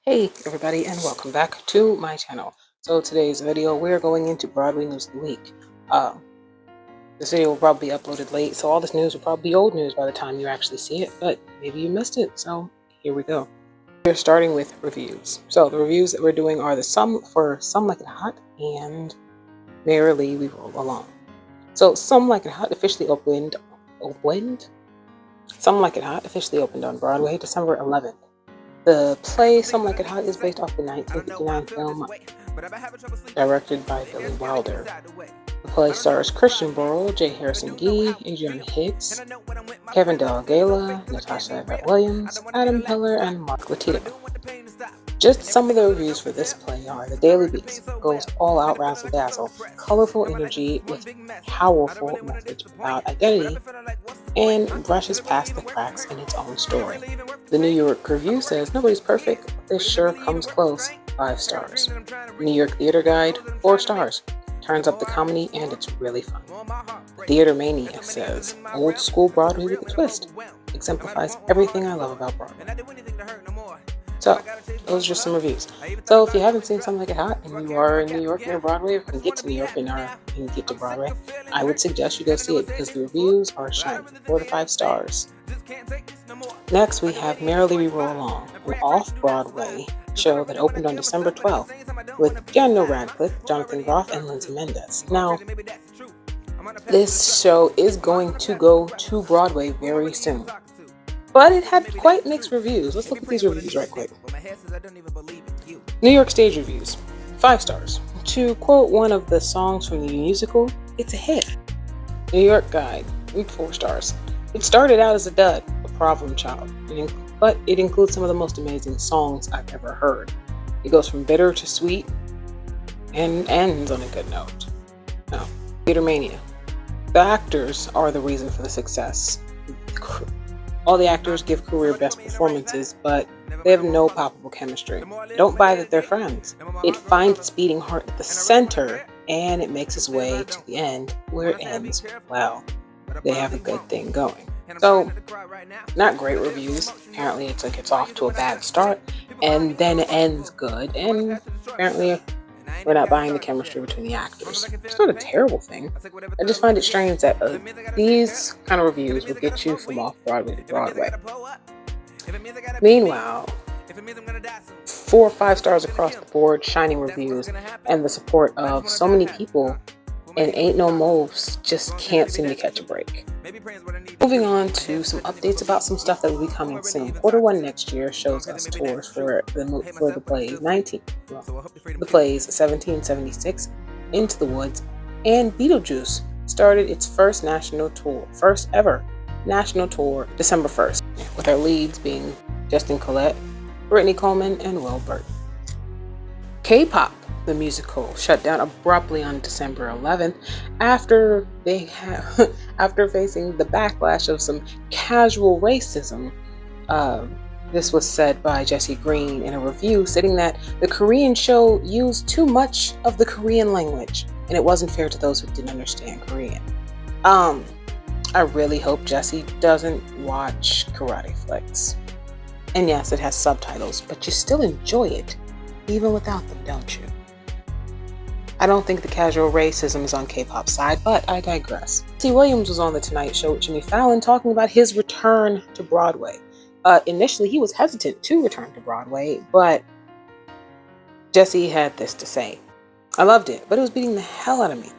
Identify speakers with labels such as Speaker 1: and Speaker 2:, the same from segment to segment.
Speaker 1: Hey everybody, and welcome back to my channel. So today's video, we're going into Broadway News of the Week. This video will probably be uploaded late, so all this news will probably be old news by the time you actually see it, but maybe you missed it, so here we go. We're starting with reviews. So the reviews that we're doing are Some Like It Hot and Merrily We Roll Along. So Some Like It Hot officially opened. Some Like It Hot officially opened on Broadway December 11th. The play Some Like It Hot is based off the 1959 film directed by Billy Wilder. The play stars Christian Borle, J. Harrison Ghee, Adriana Hicks, Kevin Del Gala, Natasha Yvette Williams, Adam Peller, and Mark Latito. Just some of the reviews for this play are: The Daily Beast goes all out razzle dazzle, colorful energy with powerful message about identity, and brushes past the cracks in its own story. The New York Review says nobody's perfect, but this sure comes close, 5 stars. New York Theater Guide, 4 stars. Turns up the comedy and it's really fun. Theater Mania says old school Broadway with a twist. Exemplifies everything I love about Broadway. So, those are just some reviews. So if you haven't seen Something Like It Hot and you are in New York near Broadway, or can get to New York and get to Broadway, I would suggest you go see it because the reviews are shining, 4 to 5 stars. Next, we have Merrily We Roll Along, an off-Broadway show that opened on December 12th with Daniel Radcliffe, Jonathan Groff, and Lindsay Mendez. Now, this show is going to go to Broadway very soon, but it had quite mixed reviews. Let's look at these reviews right quick. New York Stage Reviews, 5 stars. To quote one of the songs from the musical, it's a hit. New York Guide, 4 stars. It started out as a dud, a problem child, but it includes some of the most amazing songs I've ever heard. It goes from bitter to sweet and ends on a good note. Now, Theater Mania. The actors are the reason for the success. All the actors give career best performances, but they have no palpable chemistry. Don't buy that they're friends. It finds its beating heart at the center, and it makes its way to the end, where it ends well. They have a good thing going. So, not great reviews. Apparently it's off to a bad start, and then it ends good, and apparently we're not buying the chemistry between the actors. It's not a terrible thing. I just find it strange that these kind of reviews will get you from off-Broadway to Broadway. Meanwhile, 4 or 5 stars across the board, shining reviews, and the support of so many people, and Ain't No Moves just can't seem to catch a break. Moving on to some updates about some stuff that will be coming soon. Q1 next year shows us tours for the plays 1776, Into the Woods, and Beetlejuice started its first ever national tour, December 1st, with our leads being Justin Collette, Brittany Coleman, and Will Burton. K-pop, the musical, shut down abruptly on December 11th after facing the backlash of some casual racism. This was said by Jesse Green in a review, stating that the Korean show used too much of the Korean language and it wasn't fair to those who didn't understand Korean. I really hope Jesse doesn't watch Karate Flicks. And yes, it has subtitles, but you still enjoy it even without them, don't you? I don't think the casual racism is on K-pop's side, but I digress. T. Williams was on The Tonight Show with Jimmy Fallon talking about his return to Broadway. Initially, he was hesitant to return to Broadway, but Jesse had this to say: I loved it, but it was beating the hell out of me.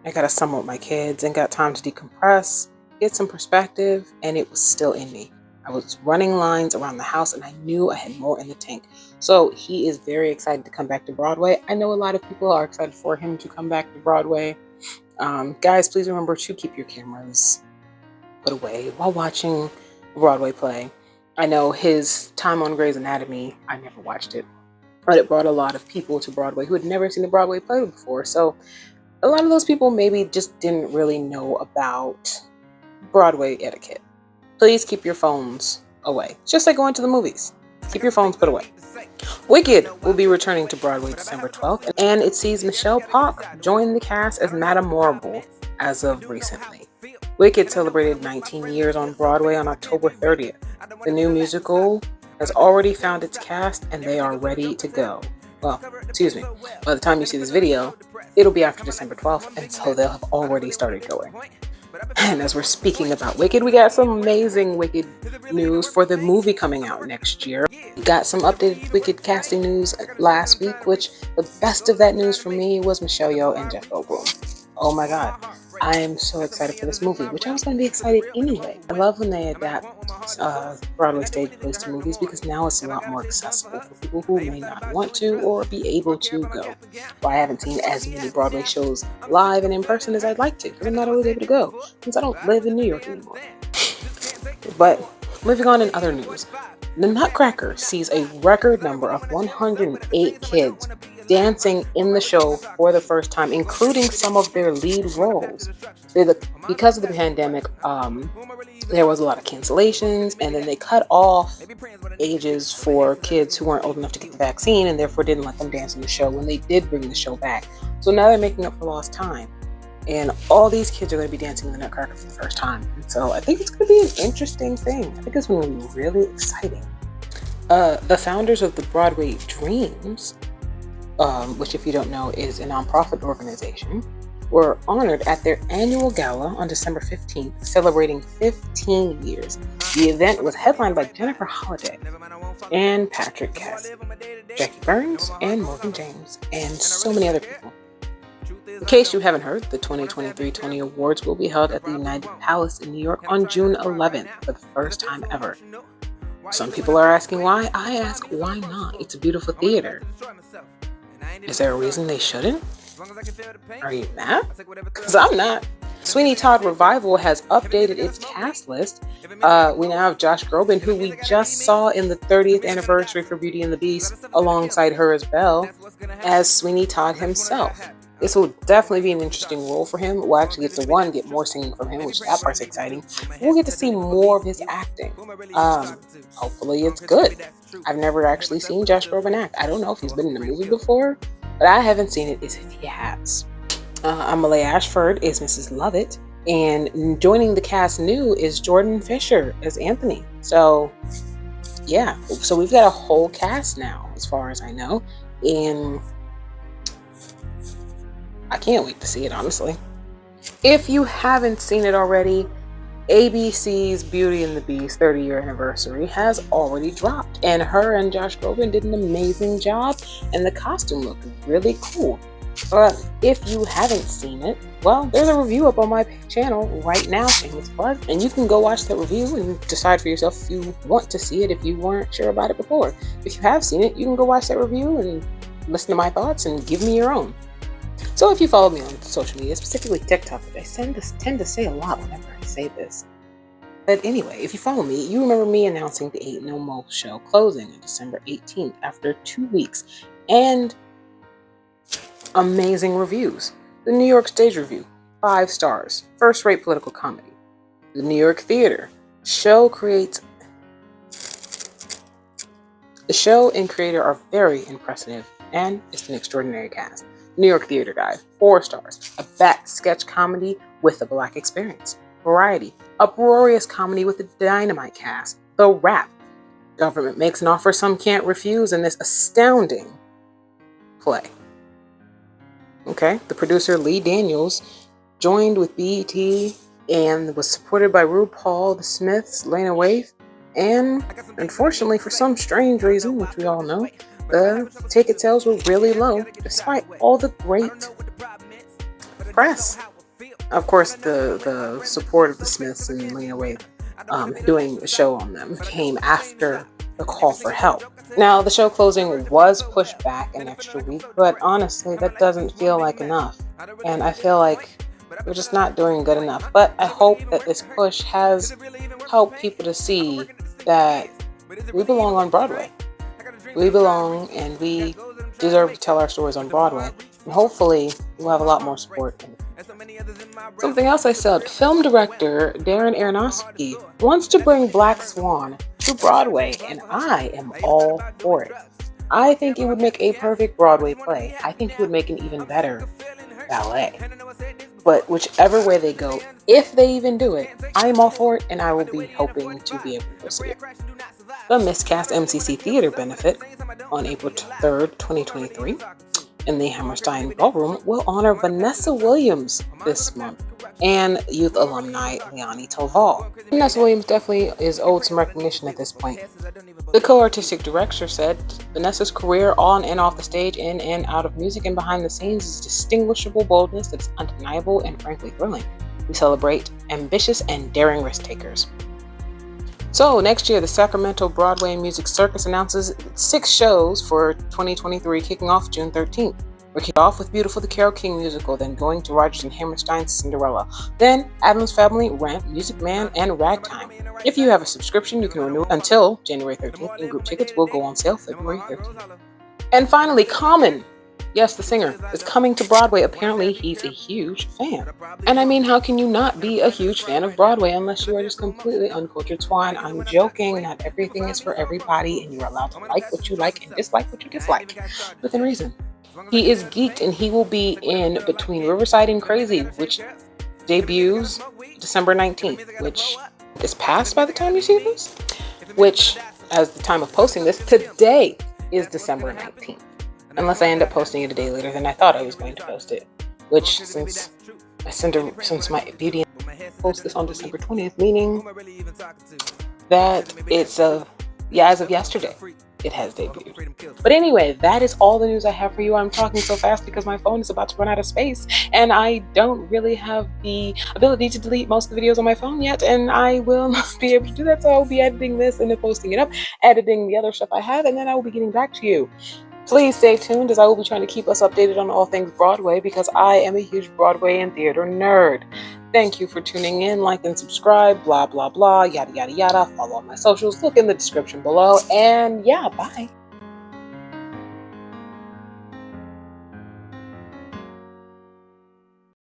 Speaker 1: I got to summer with my kids and got time to decompress, get some perspective, and it was still in me. I was running lines around the house and I knew I had more in the tank. So he is very excited to come back to Broadway. I know a lot of people are excited for him to come back to Broadway. Guys, please remember to keep your cameras put away while watching a Broadway play. I know his time on Grey's Anatomy, I never watched it, but it brought a lot of people to Broadway who had never seen a Broadway play before. So a lot of those people maybe just didn't really know about Broadway etiquette. Please keep your phones away. It's just like going to the movies. Keep your phones put away. Wicked will be returning to Broadway December 12th, and it sees Michelle Park join the cast as Madame Morrible as of recently. Wicked celebrated 19 years on Broadway on October 30th. The new musical has already found its cast and they are ready to go. Well, excuse me, by the time you see this video, it'll be after December 12th, and so they'll have already started going. And as we're speaking about Wicked, we got some amazing Wicked news for the movie coming out next year. We got some updated Wicked casting news last week, which the best of that news for me was Michelle Yeoh and Jeff Goldblum. Oh my god, I am so excited for this movie, which I was going to be excited anyway. I love when they adapt Broadway stage plays to movies because now it's a lot more accessible for people who may not want to or be able to go. Well, I haven't seen as many Broadway shows live and in person as I'd like to because I'm not always able to go since I don't live in New York anymore. But moving on in other news, the Nutcracker sees a record number of 108 kids dancing in the show for the first time, including some of their lead roles. Because of the pandemic, there was a lot of cancellations, and then they cut off ages for kids who weren't old enough to get the vaccine and therefore didn't let them dance in the show when they did bring the show back. So now they're making up for lost time. And all these kids are going to be dancing in the Nutcracker for the first time. And so I think it's going to be an interesting thing. I think it's going to be really exciting. The founders of the Broadway Dreams, which if you don't know is a nonprofit organization, were honored at their annual gala on December 15th, celebrating 15 years. The event was headlined by Jennifer Holliday and Patrick Cass, Jackie Burns, and Morgan James, and so many other people. In case you haven't heard, the 2023 Tony Awards will be held at the United Palace in New York on June 11th for the first time ever. Some people are asking why. I ask, why not? It's a beautiful theater. Is there a reason they shouldn't? Are you mad? Because I'm not. Sweeney Todd Revival has updated its cast list. We now have Josh Groban, who we just saw in the 30th anniversary for Beauty and the Beast, alongside her as Belle, as Sweeney Todd himself. This will definitely be an interesting role for him. We'll actually get to get more singing from him, which that part's exciting. We'll get to see more of his acting. Hopefully it's good. I've never actually seen Josh Groban act. I don't know if he's been in a movie before, but I haven't seen it as if he has. Amelie Ashford is Mrs. Lovett, and joining the cast new is Jordan Fisher as Anthony. So yeah, so we've got a whole cast now, as far as I know, and I can't wait to see it, honestly. If you haven't seen it already, ABC's Beauty and the Beast 30-year anniversary has already dropped, and her and Josh Groban did an amazing job, and the costume looked really cool. But if you haven't seen it, well, there's a review up on my channel right now, shameless plug, and you can go watch that review and decide for yourself if you want to see it if you weren't sure about it before. If you have seen it, you can go watch that review and listen to my thoughts and give me your own. So if you follow me on social media, specifically TikTok, which I tend to say a lot whenever I say this. But anyway, if you follow me, you remember me announcing the Ain't No Mo show closing on December 18th after 2 weeks and amazing reviews. The New York Stage Review, 5 stars, first-rate political comedy. The New York Theater, the show and creator are very impressive, and it's an extraordinary cast. New York Theater Guide, 4 stars, a bat sketch comedy with a black experience. Variety, uproarious comedy with a dynamite cast. The Wrap, government makes an offer some can't refuse in this astounding play. Okay, the producer Lee Daniels joined with BET and was supported by RuPaul, The Smiths, Lena Waithe, and unfortunately for some strange reason, which we all know, the ticket sales were really low despite all the great press. Of course, the support of the Smiths and Lena Waithe doing a show on them came after the call for help. Now, the show closing was pushed back an extra week, but honestly, that doesn't feel like enough. And I feel like we're just not doing good enough. But I hope that this push has helped people to see that we belong on Broadway. We belong and we deserve to tell our stories on Broadway. And hopefully, we'll have a lot more support. Something else I said, film director Darren Aronofsky wants to bring Black Swan to Broadway, and I am all for it. I think it would make a perfect Broadway play. I think it would make an even better ballet. But whichever way they go, if they even do it, I am all for it, and I will be hoping to be able to see it. the Miscast MCC Theater benefit on April 3rd, 2023, in the Hammerstein Ballroom will honor Vanessa Williams this month and youth alumni Leonie Toval. Vanessa Williams definitely is owed some recognition at this point. The co-artistic director said, Vanessa's career on and off the stage, in and out of music and behind the scenes is distinguishable boldness that's undeniable and frankly thrilling. We celebrate ambitious and daring risk takers. So next year, the Sacramento Broadway Music Circus announces 6 shows for 2023, kicking off June 13th. We're kicking off with Beautiful, the Carole King musical, then going to Rodgers and Hammerstein's Cinderella, then Addams Family, Ramp, Music Man, and Ragtime. If you have a subscription, you can renew it until January 13th, and group tickets will go on sale February 13th. And finally, Common. Yes, the singer is coming to Broadway. Apparently, he's a huge fan. And I mean, how can you not be a huge fan of Broadway unless you are just completely uncultured swine? I'm joking. Not everything is for everybody, and you're allowed to like what you like and dislike what you dislike, within reason. He is geeked, and he will be in Between Riverside and Crazy, which debuts December 19th, which is past by the time you see this, which, as the time of posting this, today is December 19th. Unless I end up posting it a day later than I thought I was going to post it, which since my beauty post this on December 20th, meaning that it's as of yesterday, it has debuted. But anyway, that is all the news I have for you. I'm talking so fast because my phone is about to run out of space, and I don't really have the ability to delete most of the videos on my phone yet, and I will not be able to do that, so I'll be editing this and then posting it up, editing the other stuff I have, and then I will be getting back to you. Please stay tuned, as I will be trying to keep us updated on all things Broadway, because I am a huge Broadway and theater nerd. Thank you for tuning in. Like and subscribe, blah, blah, blah, yada, yada, yada. Follow all my socials. Look in the description below. And yeah, bye.